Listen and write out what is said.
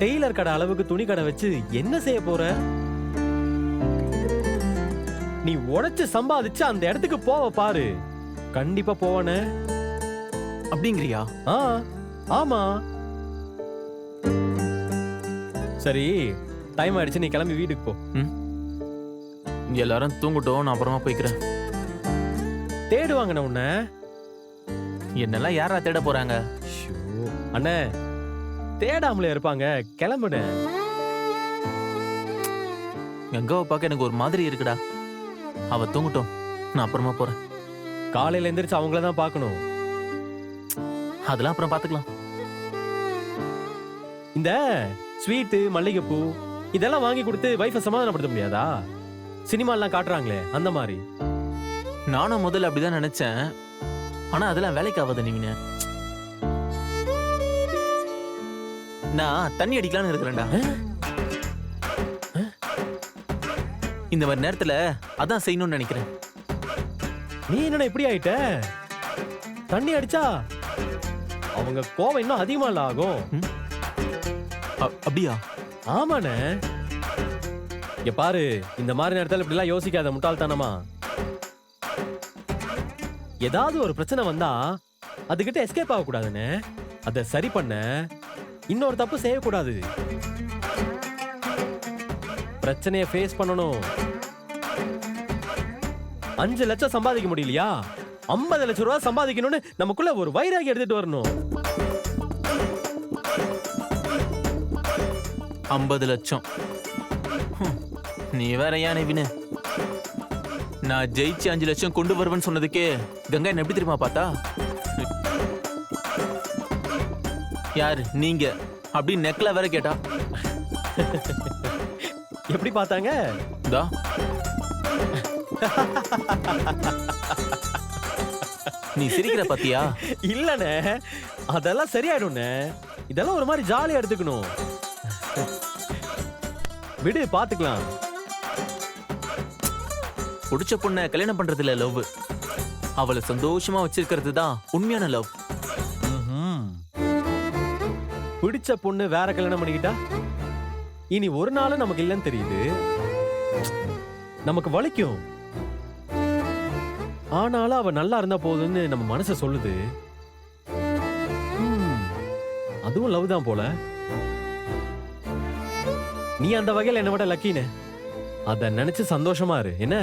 Taylor கடை அளவுக்கு துணி கடை வச்சு என்ன செய்ய போற? நீ உழைச்சு சம்பாதிச்சு அந்த இடத்துக்கு போவ பாரு, கண்டிப்பா போவனே. அப்படிங்கிறியா? ஆமா. சரி, டைம் ஆயிடுச்சு, நீ கிளம்பி வீட்டுக்கு போ. எல்லாரும் தூங்கட்டும், நான் அப்புறமா போய்க்கிறேன். தேடுவாங்கண்ணே உன்ன. என்னெல்லாம் யாரா தேட போறாங்க? அண்ணே, தேடாமலே இருப்பாங்க, கிளம்புன. கங்காவை பார்க்க எனக்கு ஒரு மாதிரி இருக்குடா. அவ தூங்கட்டும், நான் அப்புறமா போறேன். காலையில எந்திரிச்சு அவங்களதான் பார்க்கணும். அதெல்லாம் அப்புறம் பாத்துக்கலாம். இந்த ஸ்வீட்டு, மல்லிகைப்பூ இதெல்லாம் வாங்கி கொடுத்து வைஃபை சமாதானப்படுத்த முடியாதா? சினிமாலாம் காட்டுறாங்களே அந்த மாதிரி. நானும் முதல்ல அப்படிதான் நினைச்சேன். ஆனா அதெல்லாம் வேலைக்கு ஆகாத நீங்க. நான் தண்ணி அடிக்கலான்னு இருக்கிறேன்டா. இந்த மாதிரி நேரத்துல அதான் செய்யணும்னு நினைக்கிறேன். நீ என்னடா இப்படி ஆயிட்ட? தண்ணி அடிச்சா அவங்க கோவம் இன்னும் அதிகமா இல்ல ஆகும். அப்படியா? ஆமாண்ணே. இங்க பாரு, இந்த மாதிரி நேரத்துல இப்படி எல்லாம் யோசிக்காத முட்டாள்தனமா. ஏதாவது ஒரு பிரச்சனை வந்தா அதுகிட்ட எஸ்கேப் ஆக கூடாதுன்னு, அதை சரி பண்ண இன்னொரு தப்பு செய்யக்கூடாது. பிரச்சனையை ஃபேஸ் பண்ணணும். 5 லட்சம் சம்பாதிக்க முடியலையா, 50 லட்சம் ரூபாய் சம்பாதிக்கணும்னு நமக்குள்ள ஒரு வைராகி எடுத்துட்டு வரணும். 50 லட்சம்? நீ வேற ஏன் நிவினு? நான் ஜெயிச்சு 5 லட்சம் கொண்டு வருவேன்னு சொன்னதுக்கே கங்கா என்ன எப்படி தெரியுமா பார்த்தா? யாரு நீங்க அப்படி நெக்ல வேற கேட்டா. எப்படி பார்த்தாங்க? நீ சிரிக்கிற பாத்தியா? இல்லனே, அதெல்லாம் சரியாயிடும்னே. இதெல்லாம் ஒரு மாதிரி ஜாலியா எடுத்துக்கணும். விடு, பாத்துக்கலாம். பிடிச்ச பொண்ணை கல்யாணம் பண்றது இல்ல லவ். அவளை சந்தோஷமா வச்சிருக்கிறது தான் உண்மையான லவ். பிடிச்ச பொண்ணு வேற கல்யாணம் பண்ணிக்கிட்டா இனி ஒரு நாள் நமக்கு இல்லைன்னு தெரியுது, நமக்கு வலிக்கும். ஆனாலும் அவ நல்லா இருந்தா போதுன்னு நம்ம மனசு சொல்லுது. அதுவும் லவ் தான் போல. நீ அந்த வகையில் என்ன விட லக்கின்னு அத நினைச்சு சந்தோஷமா இரு என்ன?